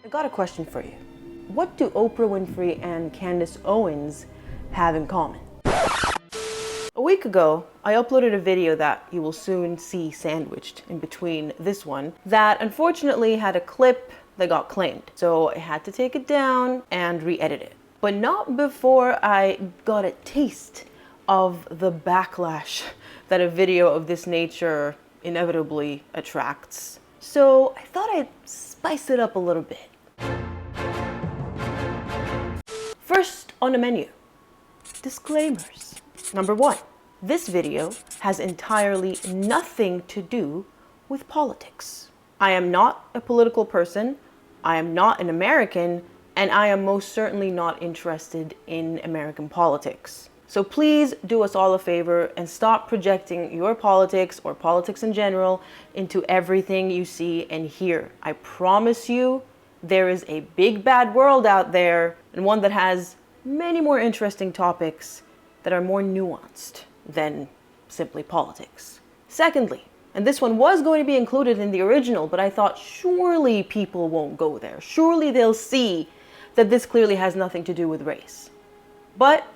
I got a question for you. What do Oprah Winfrey and Candace Owens have in common? A week ago, I uploaded a video that you will soon see sandwiched in between this one that unfortunately had a clip that got claimed. So I had to take it down and re-edit it. But not before I got a taste of the backlash that a video of this nature inevitably attracts. So I thought I'd spice it up a little bit. First on the menu, disclaimers. Number one, this video has entirely nothing to do with politics. I am not a political person, I am not an American, and I am most certainly not interested in American politics. So please do us all a favor and stop projecting your politics or politics in general into everything you see and hear. I promise you, there is a big bad world out there, and one that has many more interesting topics that are more nuanced than simply politics. Secondly, and this one was going to be included in the original, but I thought surely people won't go there. Surely they'll see that this clearly has nothing to do with race. But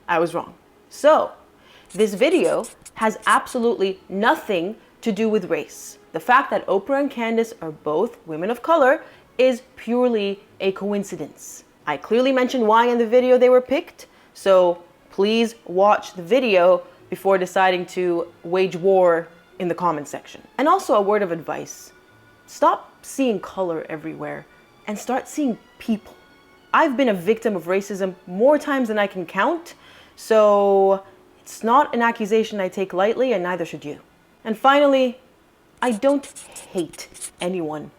I was wrong. So this video has absolutely nothing to do with race. The fact that Oprah and Candace are both women of color is purely a coincidence. I clearly mentioned why in the video they were picked, so please watch the video before deciding to wage war in the comment section. And also a word of advice, stop seeing color everywhere and start seeing people. I've been a victim of racism more times than I can count, so it's not an accusation I take lightly, and neither should you. And finally, I don't hate anyone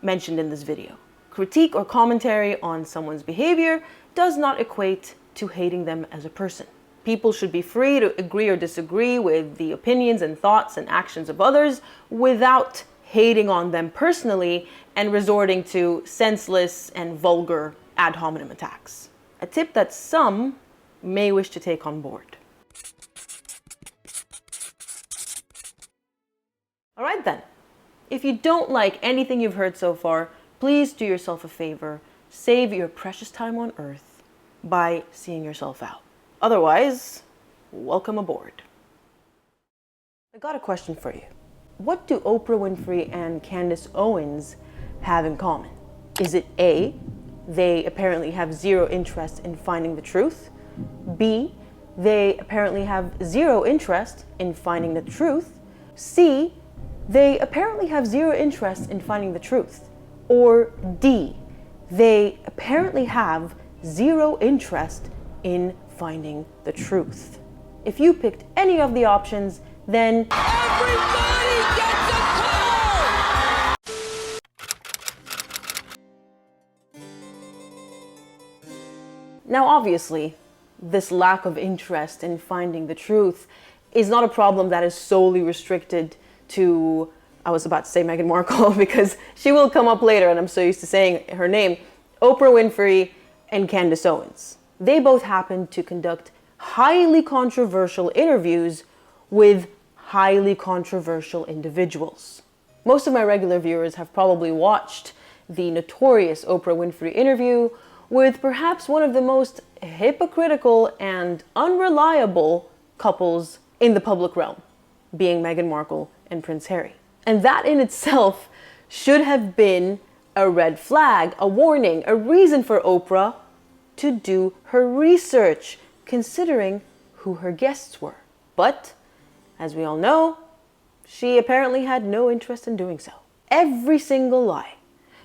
mentioned in this video. Critique or commentary on someone's behavior does not equate to hating them as a person. People should be free to agree or disagree with the opinions and thoughts and actions of others without hating on them personally and resorting to senseless and vulgar ad hominem attacks. A tip that some may wish to take on board. All right then, if you don't like anything you've heard so far, please do yourself a favor, save your precious time on earth by seeing yourself out. Otherwise, welcome aboard. I got a question for you. What do Oprah Winfrey and Candace Owens have in common? Is it A, they apparently have zero interest in finding the truth? B, they apparently have zero interest in finding the truth? C, they apparently have zero interest in finding the truth? Or D, they apparently have zero interest in finding the truth? If you picked any of the options, then everybody gets a call! Now obviously, this lack of interest in finding the truth is not a problem that is solely restricted to, I was about to say Meghan Markle because she will come up later and I'm so used to saying her name, Oprah Winfrey and Candace Owens. They both happen to conduct highly controversial interviews with highly controversial individuals. Most of my regular viewers have probably watched the notorious Oprah Winfrey interview with perhaps one of the most hypocritical and unreliable couples in the public realm, being Meghan Markle and Prince Harry. And that in itself should have been a red flag, a warning, a reason for Oprah to do her research, considering who her guests were. But, as we all know, she apparently had no interest in doing so. Every single lie,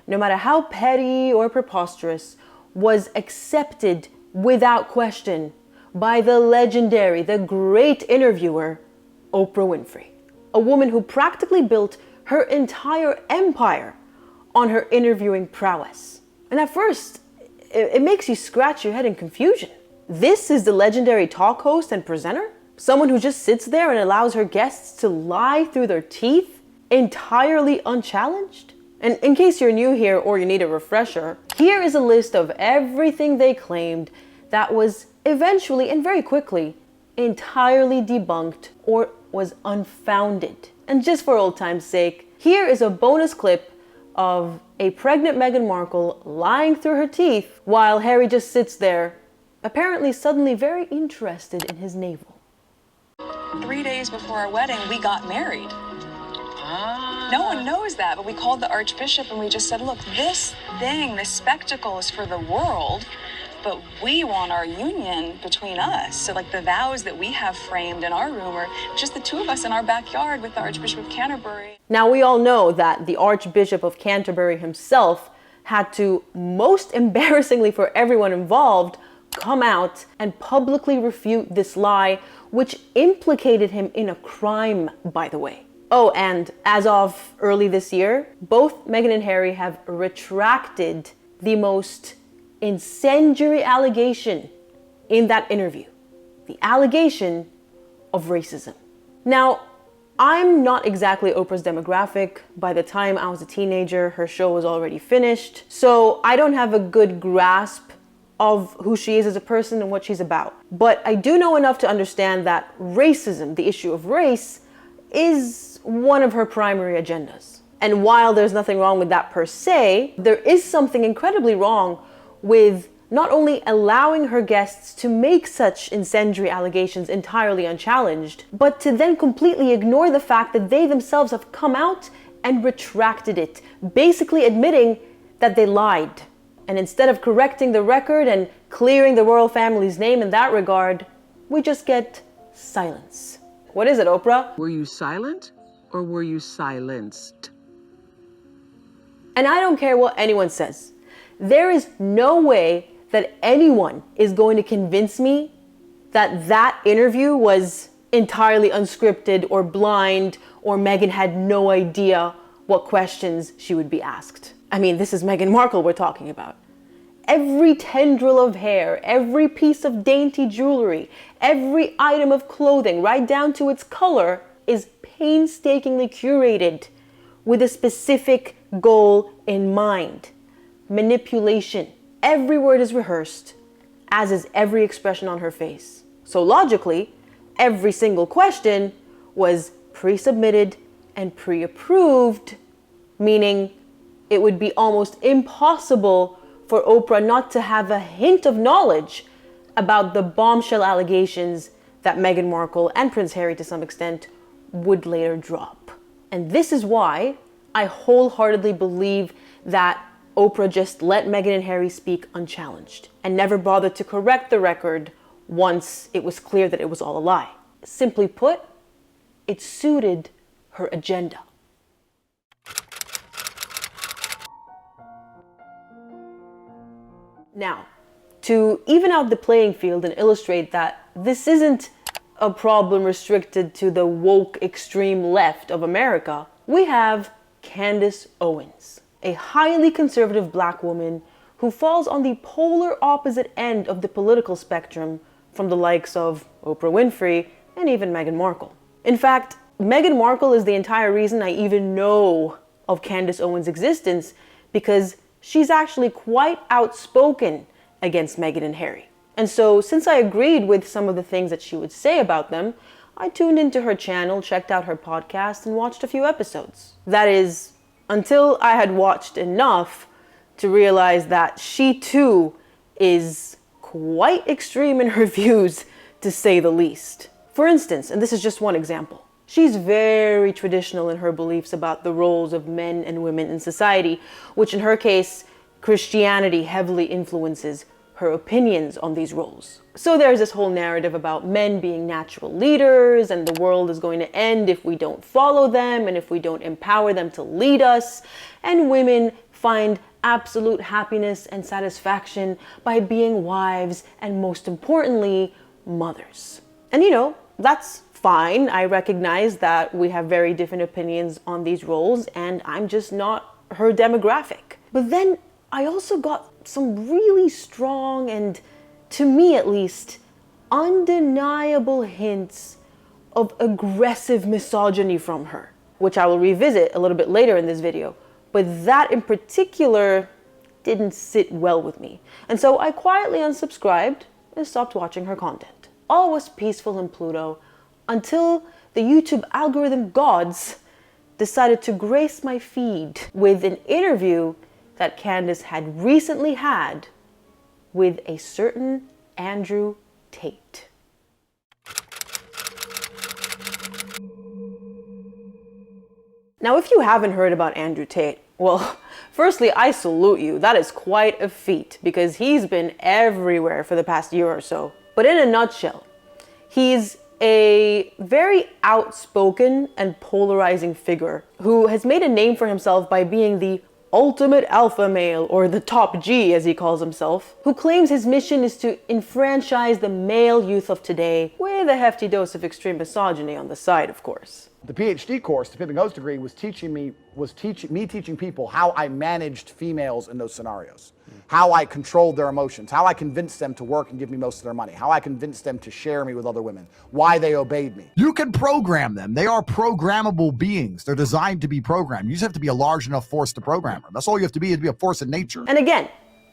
no matter how petty or preposterous, was accepted without question by the legendary, the great interviewer, Oprah Winfrey. A woman who practically built her entire empire on her interviewing prowess. And at first, it makes you scratch your head in confusion. This is the legendary talk host and presenter? Someone who just sits there and allows her guests to lie through their teeth entirely unchallenged? And in case you're new here or you need a refresher, here is a list of everything they claimed that was eventually and very quickly entirely debunked or was unfounded. And just for old time's sake, here is a bonus clip of a pregnant Meghan Markle lying through her teeth while Harry just sits there, apparently suddenly very interested in his navel. 3 days before our wedding, we got married. No one knows that, but we called the Archbishop and we just said, look, this spectacle is for the world, but we want our union between us. So like the vows that we have framed in our room are just the two of us in our backyard with the Archbishop of Canterbury. Now we all know that the Archbishop of Canterbury himself had to, most embarrassingly for everyone involved, come out and publicly refute this lie, which implicated him in a crime, by the way. Oh, and as of early this year, both Meghan and Harry have retracted the most incendiary allegation in that interview. The allegation of racism. Now, I'm not exactly Oprah's demographic. By the time I was a teenager, her show was already finished. So I don't have a good grasp of who she is as a person and what she's about. But I do know enough to understand that racism, the issue of race, is one of her primary agendas. And while there's nothing wrong with that per se, there is something incredibly wrong with not only allowing her guests to make such incendiary allegations entirely unchallenged, but to then completely ignore the fact that they themselves have come out and retracted it, basically admitting that they lied. And instead of correcting the record and clearing the royal family's name in that regard, we just get silence. What is it, Oprah? Were you silent or were you silenced? And I don't care what anyone says. There is no way that anyone is going to convince me that that interview was entirely unscripted or blind, or Meghan had no idea what questions she would be asked. I mean, this is Meghan Markle we're talking about. Every tendril of hair, every piece of dainty jewelry, every item of clothing, right down to its color, is painstakingly curated with a specific goal in mind. Manipulation. Every word is rehearsed, as is every expression on her face. So logically, every single question was pre-submitted and pre-approved, meaning it would be almost impossible for Oprah not to have a hint of knowledge about the bombshell allegations that Meghan Markle and Prince Harry, to some extent, would later drop. And this is why I wholeheartedly believe that Oprah just let Meghan and Harry speak unchallenged and never bothered to correct the record once it was clear that it was all a lie. Simply put, it suited her agenda. Now, to even out the playing field and illustrate that this isn't a problem restricted to the woke extreme left of America, we have Candace Owens, a highly conservative black woman who falls on the polar opposite end of the political spectrum from the likes of Oprah Winfrey and even Meghan Markle. In fact, Meghan Markle is the entire reason I even know of Candace Owens' existence, because she's actually quite outspoken against Meghan and Harry. And so, since I agreed with some of the things that she would say about them, I tuned into her channel, checked out her podcast, and watched a few episodes. That is, until I had watched enough to realize that she too is quite extreme in her views, to say the least. For instance, and this is just one example, she's very traditional in her beliefs about the roles of men and women in society, which in her case, Christianity heavily influences her opinions on these roles. So there's this whole narrative about men being natural leaders and the world is going to end if we don't follow them and if we don't empower them to lead us, and women find absolute happiness and satisfaction by being wives and, most importantly, mothers. And you know, that's fine. I recognize that we have very different opinions on these roles and I'm just not her demographic. But then I also got some really strong and, to me at least, undeniable hints of aggressive misogyny from her, which I will revisit a little bit later in this video. But that in particular didn't sit well with me. And so I quietly unsubscribed and stopped watching her content. All was peaceful in Pluto until the YouTube algorithm gods decided to grace my feed with an interview that Candace had recently had with a certain Andrew Tate. Now, if you haven't heard about Andrew Tate, well, firstly, I salute you. That is quite a feat because he's been everywhere for the past year or so. But in a nutshell, he's a very outspoken and polarizing figure who has made a name for himself by being the ultimate alpha male, or the top G as he calls himself, who claims his mission is to enfranchise the male youth of today with a hefty dose of extreme misogyny on the side, of course. The PhD course, the Pimping Host degree, was teaching people how I managed females in those scenarios, how I controlled their emotions, how I convinced them to work and give me most of their money, how I convinced them to share me with other women, why they obeyed me. You can program them. They are programmable beings. They're designed to be programmed. You just have to be a large enough force to program them. That's all you have to be a force in nature. And again,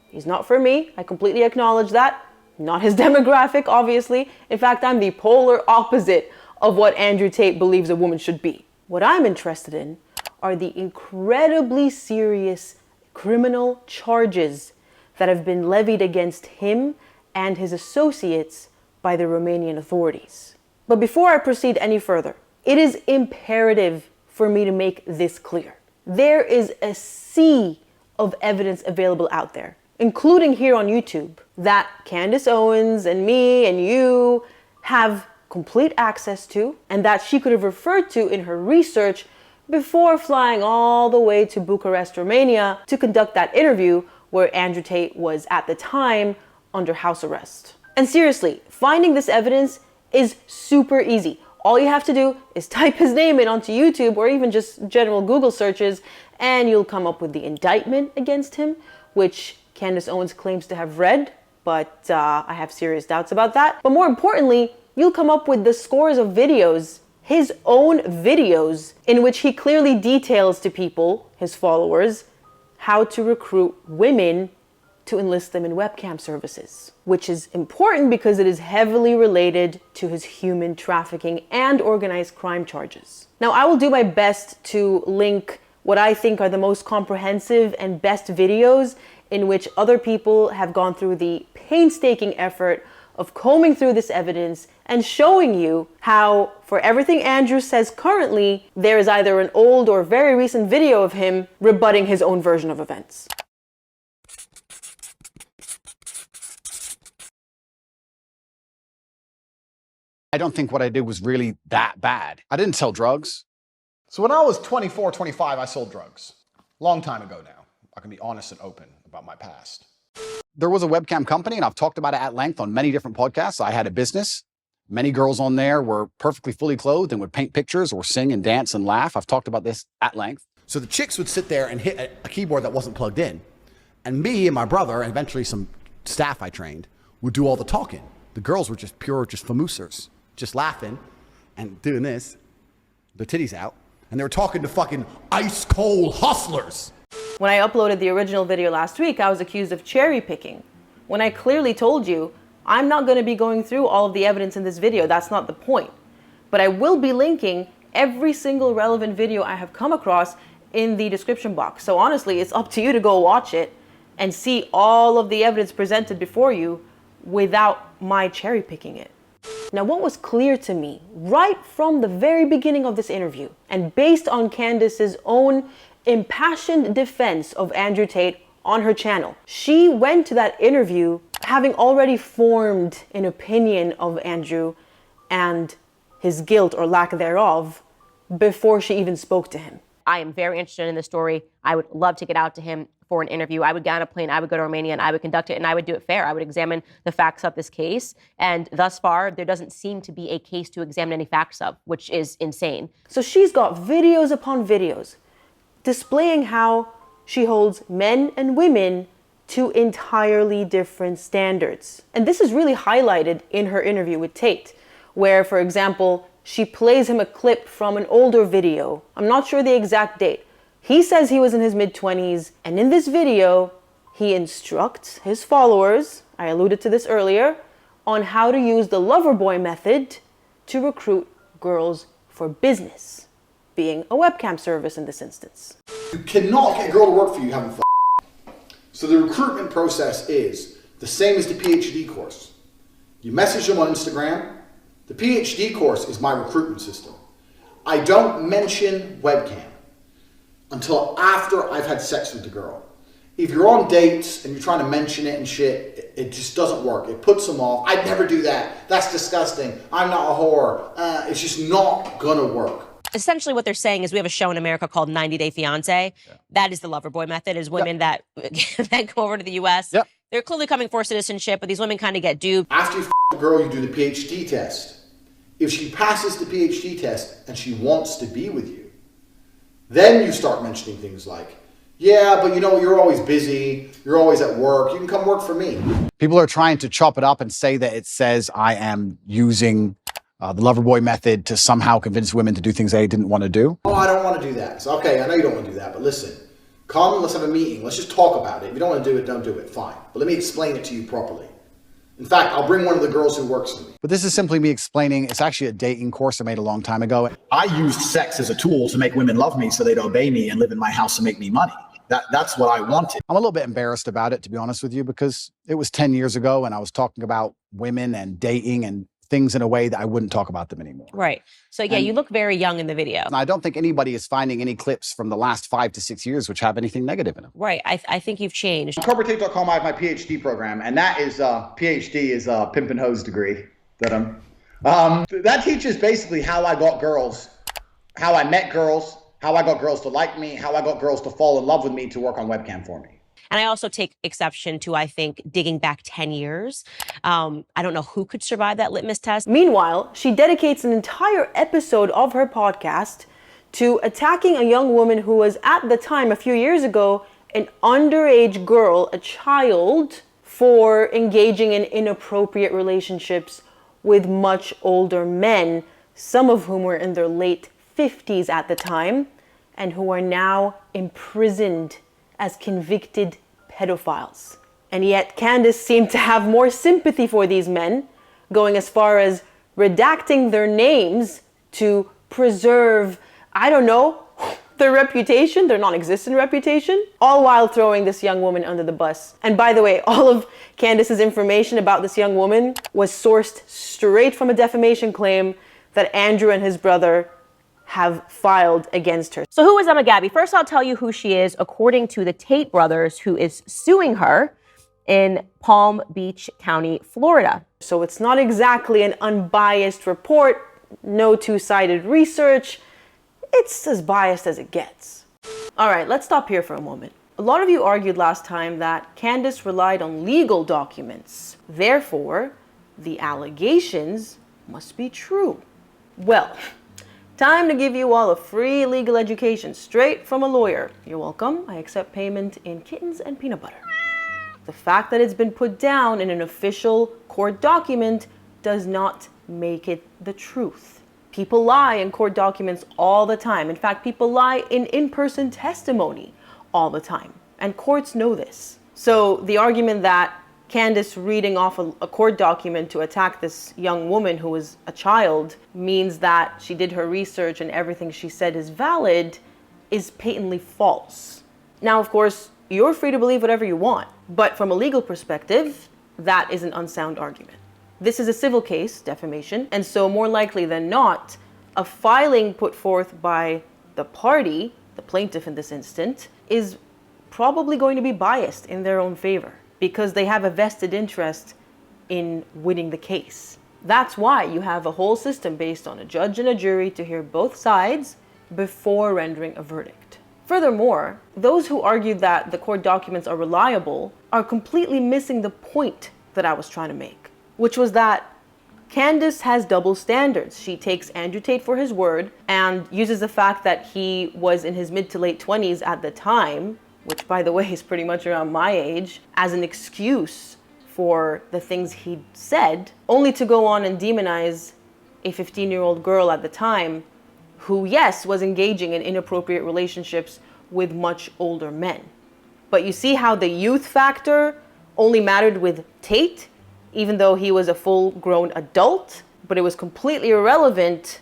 he's not for me. I completely acknowledge that. Not his demographic, obviously. In fact, I'm the polar opposite of what Andrew Tate believes a woman should be. What I'm interested in are the incredibly serious criminal charges that have been levied against him and his associates by the Romanian authorities. But before I proceed any further, it is imperative for me to make this clear. There is a sea of evidence available out there, including here on YouTube, that Candace Owens and me and you have complete access to, and that she could have referred to in her research before flying all the way to Bucharest, Romania to conduct that interview where Andrew Tate was at the time under house arrest. And seriously, finding this evidence is super easy. All you have to do is type his name in onto YouTube or even just general Google searches, and you'll come up with the indictment against him, which Candace Owens claims to have read, but I have serious doubts about that. But more importantly, you'll come up with the scores of videos, his own videos, in which he clearly details to people, his followers, how to recruit women to enlist them in webcam services, which is important because it is heavily related to his human trafficking and organized crime charges. Now, I will do my best to link what I think are the most comprehensive and best videos in which other people have gone through the painstaking effort of combing through this evidence and showing you how, for everything Andrew says currently, there is either an old or very recent video of him rebutting his own version of events. I don't think what I did was really that bad. I didn't sell drugs. So when I was 24, 25, I sold drugs. Long time ago now. I can be honest and open about my past. There was a webcam company, and I've talked about it at length on many different podcasts. I had a business. Many girls on there were perfectly fully clothed and would paint pictures or sing and dance and laugh. I've talked about this at length. So the chicks would sit there and hit a keyboard that wasn't plugged in. And me and my brother, and eventually some staff I trained, would do all the talking. The girls were just pure, just famoosers, just laughing and doing this, their titties out. And they were talking to fucking ice cold hustlers. When I uploaded the original video last week, I was accused of cherry picking, when I clearly told you I'm not going to be going through all of the evidence in this video. That's not the point. But I will be linking every single relevant video I have come across in the description box. So honestly, it's up to you to go watch it and see all of the evidence presented before you without my cherry picking it. Now, what was clear to me right from the very beginning of this interview, and based on Candace's own impassioned defense of Andrew Tate on her channel, she went to that interview having already formed an opinion of Andrew and his guilt or lack thereof before she even spoke to him. I am very interested in this story. I would love to get out to him for an interview. I would get on a plane, I would go to Romania, and I would conduct it, and I would do it fair. I would examine the facts of this case. And thus far, there doesn't seem to be a case to examine any facts of, which is insane. So she's got videos upon videos displaying how she holds men and women to entirely different standards. And this is really highlighted in her interview with Tate, where, for example, she plays him a clip from an older video. I'm not sure the exact date. He says he was in his mid-20s, and in this video, he instructs his followers, I alluded to this earlier, on how to use the lover boy method to recruit girls for business. being a webcam service in this instance. You cannot get a girl to work for you having fun. So the recruitment process is the same as the PhD course. You message them on Instagram. The PhD course is my recruitment system. I don't mention webcam until after I've had sex with the girl. If you're on dates and you're trying to mention it and shit, it just doesn't work. It puts them off. I'd never do that. That's disgusting. I'm not a whore. It's just not gonna work. Essentially what they're saying is we have a show in America called 90 Day Fiancé. Yeah. That is the lover boy method, is women that go over to the US. Yep. They're clearly coming for citizenship, but these women kind of get duped. After you the girl, you do the PhD test. If she passes the PhD test and she wants to be with you, then you start mentioning things like, yeah, but you know, you're always busy. You're always at work. You can come work for me. People are trying to chop it up and say that it says I am using the Loverboy method to somehow convince women to do things they didn't want to do. Oh, I don't want to do that. So, okay, I know you don't want to do that, but listen, come, let's have a meeting. Let's just talk about it. If you don't want to do it, don't do it. Fine. But let me explain it to you properly. In fact, I'll bring one of the girls who works for me. But this is simply me explaining, it's actually a dating course I made a long time ago. I used sex as a tool to make women love me so they'd obey me and live in my house and make me money. That's what I wanted. I'm a little bit embarrassed about it, to be honest with you, because it was 10 years ago and I was talking about women and dating and things in a way that I wouldn't talk about them anymore. Right. So yeah, you look very young in the video. And I don't think anybody is finding any clips from the last 5 to 6 years which have anything negative in them. Right. I think you've changed. On CorporateTape.com, I have my PhD program, and that is PhD is a pimp and hose degree that that teaches basically how I got girls, how I met girls, how I got girls to like me, how I got girls to fall in love with me to work on webcam for me. And I also take exception to, I think, digging back 10 years. I don't know who could survive that litmus test. Meanwhile, she dedicates an entire episode of her podcast to attacking a young woman who was, at the time, a few years ago, an underage girl, a child, for engaging in inappropriate relationships with much older men, some of whom were in their late 50s at the time, and who are now imprisoned as convicted pedophiles. And yet Candace seemed to have more sympathy for these men, going as far as redacting their names to preserve, I don't know, their reputation, their non-existent reputation, all while throwing this young woman under the bus. And by the way, all of Candace's information about this young woman was sourced straight from a defamation claim that Andrew and his brother have filed against her. So who is Emma Gabby? First, I'll tell you who she is, according to the Tate brothers, who is suing her in Palm Beach County, Florida. So it's not exactly an unbiased report, no two-sided research. It's as biased as it gets. All right, let's stop here for a moment. A lot of you argued last time that Candace relied on legal documents. Therefore, the allegations must be true. Well, time to give you all a free legal education straight from a lawyer. You're welcome. I accept payment in kittens and peanut butter. The fact that it's been put down in an official court document does not make it the truth. People lie in court documents all the time. In fact, people lie in in-person testimony all the time. And courts know this. So the argument that Candace reading off a court document to attack this young woman who was a child means that she did her research and everything she said is valid is patently false. Now, of course, you're free to believe whatever you want, but from a legal perspective, that is an unsound argument. This is a civil case, defamation, and so more likely than not, a filing put forth by the party, the plaintiff in this instance, is probably going to be biased in their own favor, because they have a vested interest in winning the case. That's why you have a whole system based on a judge and a jury to hear both sides before rendering a verdict. Furthermore, those who argued that the court documents are reliable are completely missing the point that I was trying to make, which was that Candace has double standards. She takes Andrew Tate for his word and uses the fact that he was in his mid to late 20s at the time, which by the way is pretty much around my age, as an excuse for the things he said, only to go on and demonize a 15-year-old girl at the time who, yes, was engaging in inappropriate relationships with much older men. But you see how the youth factor only mattered with Tate, even though he was a full-grown adult, but it was completely irrelevant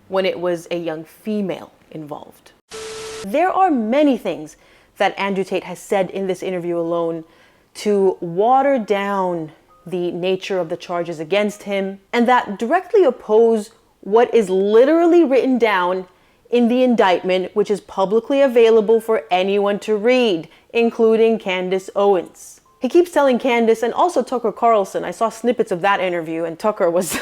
when it was a young female. involved. There are many things that Andrew Tate has said in this interview alone to water down the nature of the charges against him, and that directly oppose what is literally written down in the indictment, which is publicly available for anyone to read, including Candace Owens. He keeps telling Candace and also Tucker Carlson. I saw snippets of that interview, and Tucker was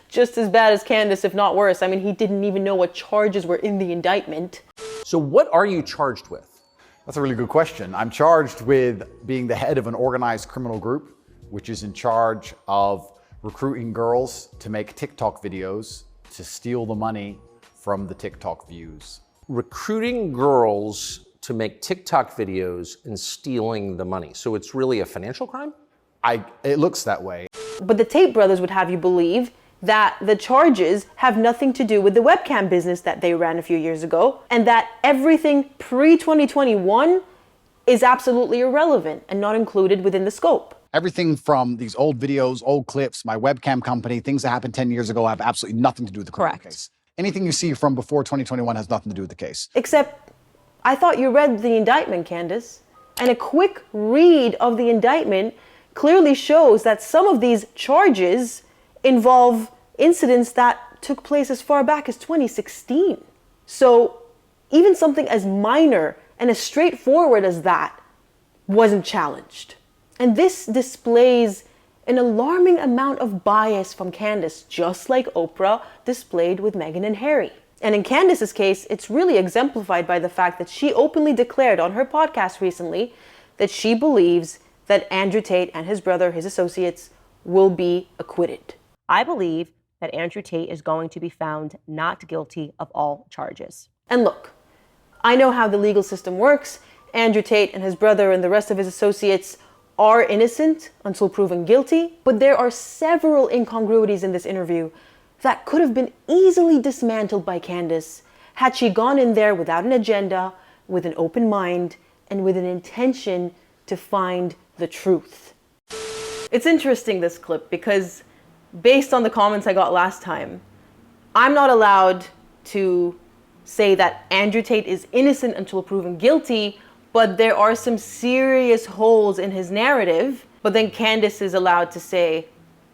just as bad as Candace, if not worse. I mean, he didn't even know what charges were in the indictment. So what are you charged with? That's a really good question. I'm charged with being the head of an organized criminal group, which is in charge of recruiting girls to make TikTok videos to steal the money from the TikTok views. Recruiting girls to make TikTok videos and stealing the money. So it's really a financial crime? It looks that way. But the Tate brothers would have you believe that the charges have nothing to do with the webcam business that they ran a few years ago, and that everything pre-2021 is absolutely irrelevant and not included within the scope. Everything from these old videos, old clips, my webcam company, things that happened 10 years ago have absolutely nothing to do with the criminal case. Anything you see from before 2021 has nothing to do with the case. Except, I thought you read the indictment, Candace. And a quick read of the indictment clearly shows that some of these charges involve incidents that took place as far back as 2016. So even something as minor and as straightforward as that wasn't challenged. And this displays an alarming amount of bias from Candace, just like Oprah displayed with Meghan and Harry. And in Candace's case, it's really exemplified by the fact that she openly declared on her podcast recently that she believes that Andrew Tate and his brother, his associates, will be acquitted. I believe that Andrew Tate is going to be found not guilty of all charges. And look, I know how the legal system works. Andrew Tate and his brother and the rest of his associates are innocent until proven guilty, but there are several incongruities in this interview that could have been easily dismantled by Candace had she gone in there without an agenda, with an open mind, and with an intention to find the truth. It's interesting, this clip, because based on the comments I got last time, I'm not allowed to say that Andrew Tate is innocent until proven guilty, but there are some serious holes in his narrative. But then Candace is allowed to say,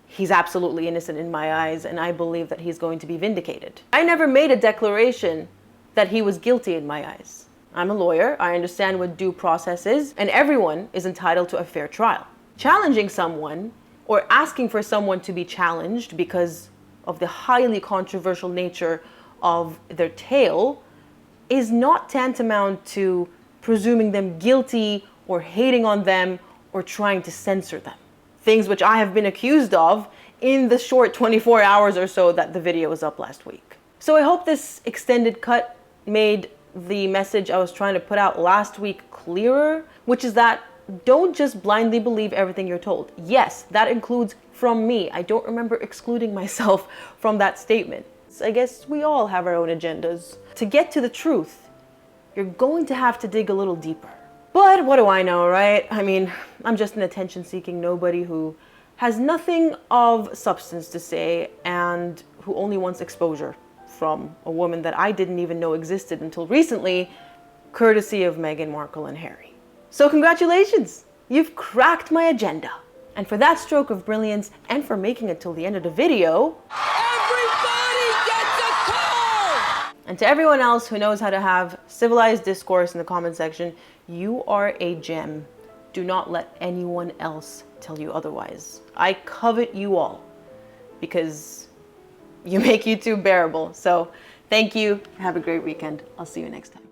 he's absolutely innocent in my eyes, and I believe that he's going to be vindicated. I never made a declaration that he was guilty in my eyes. I'm a lawyer, I understand what due process is, and everyone is entitled to a fair trial. Challenging someone or asking for someone to be challenged because of the highly controversial nature of their tale is not tantamount to presuming them guilty or hating on them or trying to censor them. Things which I have been accused of in the short 24 hours or so that the video was up last week. So I hope this extended cut made the message I was trying to put out last week clearer, which is that don't just blindly believe everything you're told. Yes, that includes from me. I don't remember excluding myself from that statement. I guess we all have our own agendas. To get to the truth, you're going to have to dig a little deeper. But what do I know, right? I mean, I'm just an attention-seeking nobody who has nothing of substance to say and who only wants exposure from a woman that I didn't even know existed until recently, courtesy of Meghan Markle and Harry. So congratulations, you've cracked my agenda. And for that stroke of brilliance and for making it till the end of the video, everybody gets a call! And to everyone else who knows how to have civilized discourse in the comment section, you are a gem. Do not let anyone else tell you otherwise. I covet you all because you make YouTube bearable. So thank you. Have a great weekend. I'll see you next time.